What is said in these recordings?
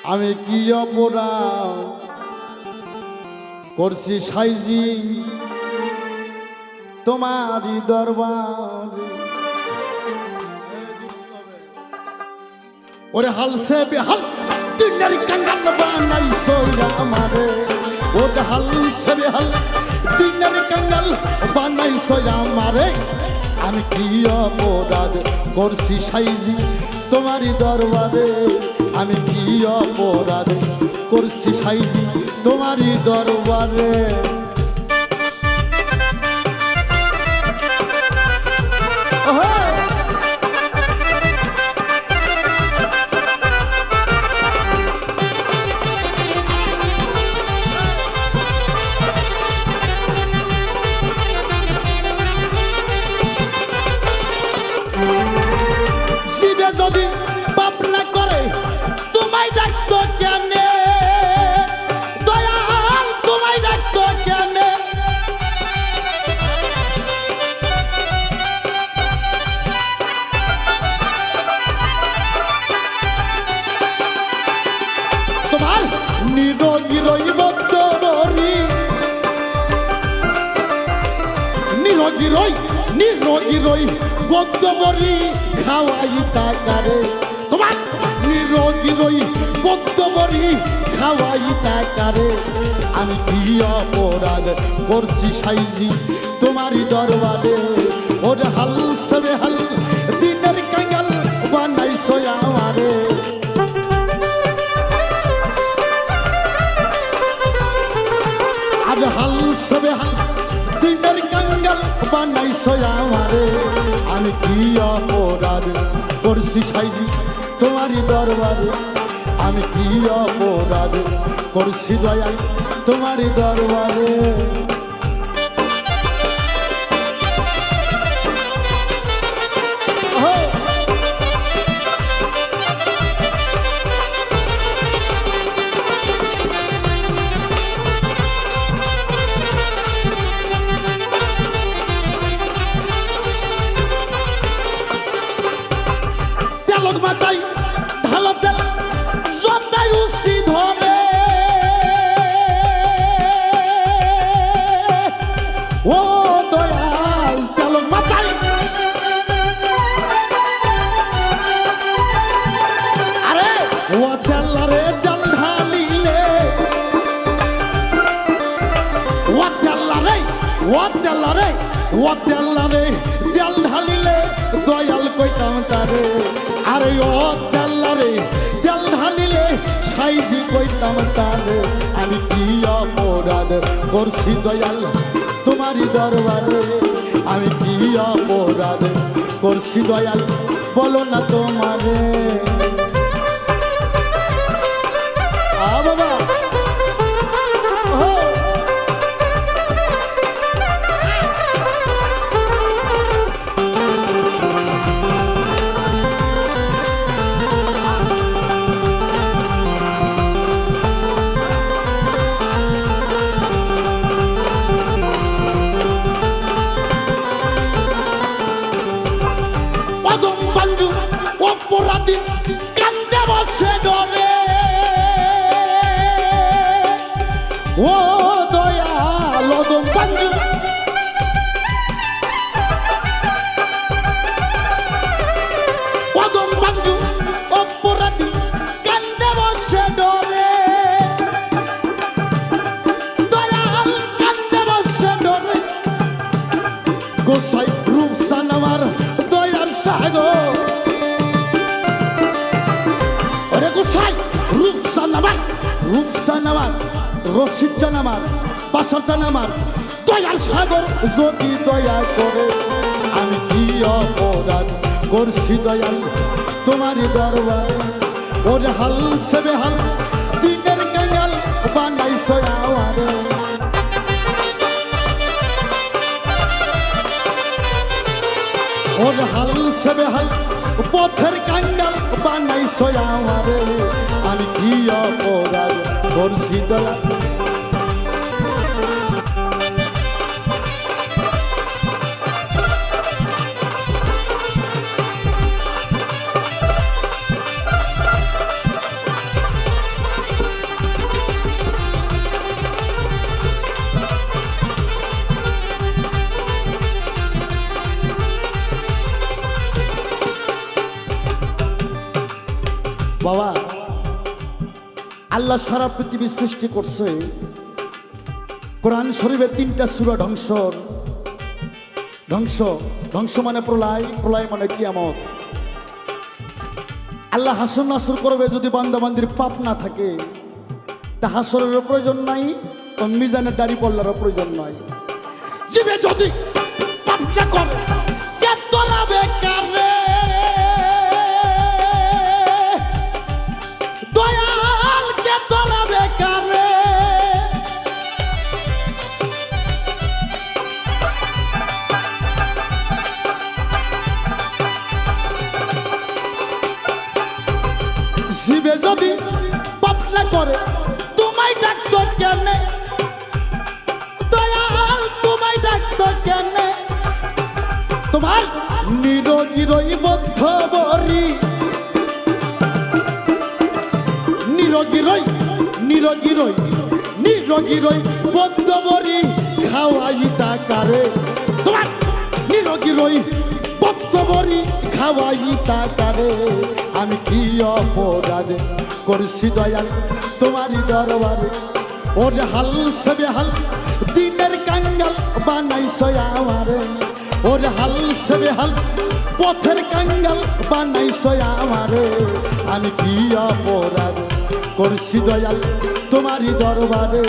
আমি কি অপরাধ করছি সাইজি তোমারই দরবার ওরে হালসে বেহাল দুনিয়ার কাঙ্গাল বানাইছো আমারে ওরে হালসে বেহাল দুনিয়ার কাঙ্গাল বানাইছো আমারে আমি কি অপরাধ করছি সাইজি তোমারই দরবারে আমি কি অপরাধ করছি সাইজি তোমারই দরবারে যদি পাপ না করে তোমায় ডাকতো কেন দয়াল তোমায় ডাকতো কেন তোমার নিরোগী রইব তোরি নিরোগী রই বদ্ধবরি খাওয়াই তাকারে তোমার নিরোগী রই বদ্ধবরি খাওয়াই তাকারে আমি কি অপরাধ করছি সাইজি তোমারই দরবারে ওরে হাল সবে হাল দিনের কাঙ্গাল বানাইছো আমারে আরে হাল সবে হাল দিনের কাঙ্গাল বানাইছো আমারে আমি কি অপরাধ করছি সাইজি তোমারই দরবারে আমি কি অপরাধ করছি দয়াল তোমারই দরবারে মাথায় ঢালো তেল সদাই উসি ধরে ও দয়াল তেল মাথায় আরে ও তেল রে তেল ঢালিলে ও তেল রে ও তেল রে ও তেল রে তেল ঢালিলে দয়াল কইতাম তারে আরে ও তেল্লারে তেল ঢালিলে সাইজি কইতাম তারে আমি কি অপরাধ করছি দয়াল তোমারই দরবারে আমি কি অপরাধ করছি দয়াল বলো না তোমারে বাবা অপরাধী কান্দে বসে ডরে ও দয়াল ওদম পাঞ্জু ওদম পাঞ্জু অপরাধী কান্দে বসে ডরে দয়াল কান্দে বসে ডরে গোসাই রূপসান আমার দয়ার সাগর রূপসান আমার রশিদ জান আমার বাসার জান আমার দয়াল সাগর যদি দয়া করে আমি কি অপরাধ করছি দয়াল তোমারই দরবারে ওরে হাল সেবে হাল দিনের কাঙ্গাল বানাইছো আমারে ওরে হাল সেবে হাল পথের কাঙ্গাল বানাইছো আমারে আমি কি অপরাধ করছি দয়াল আল্লাহ সারা পৃথিবী সৃষ্টি করছে, কোরআন শরীফের 3টা সূরা ধ্বংসর। ধ্বংস, ধ্বংস মানে প্রলয়, প্রলয় মানে কিয়ামত। আল্লাহ হাসর নাসর করবে যদি বান্দাবান্দির পাপ না থাকে, তা হাসরেরও প্রয়োজন নাই, ও মিজানের দাড়ি পল্লারও প্রয়োজন নাই। জীবে যদি পাপটা করে কে তোলাবে কারে, দয়াল কে তোলাবে কারে। জীবে যদি পাপটা করে তোমায় ডাকতো কেনে, দয়াল তোমায় ডাকতো কেনে। তোমার নিরোগী রই বদ্ধ বরি, নিরোগী রই, নিরোগী রই, নিরোগী রই বদ্ধ বরি খাওয়াই তাকারে। তোমার নিরোগী রই বদ্ধ বরি খাওয়াই তাকারে। আমি কি অপরাধ করছি দয়াল তোমারই দরবারে। ওরে হাল সবে হাল দিনের কাঙ্গাল বানাইছো আমারে। ওরে হাল সবে হাল পথের কাঙ্গাল বানাইছো আমারে। আমি কি অপরাধ করছি দয়াল তোমারই দরবারে।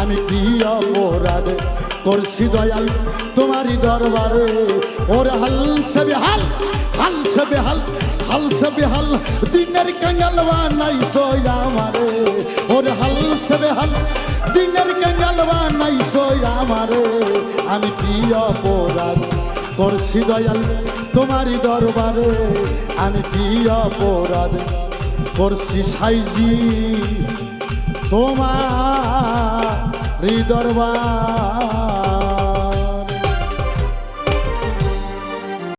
আমি কি অপরাধ করছি দয়াল তোমারই দরবারে। ওরে হাল সবে হাল, হাল সবে হাল, হাল সবে হাল দিনের কাঙ্গাল বানাইছো আমারে। ওরে হাল সবে হাল দিনের কাঙ্গাল বানাইছো আমারে। আমি কি অপরাধ করছি দয়াল তোমারই দরবারে। আমি কি অপরাধ করছি সাইজি তোমারই দরবারে।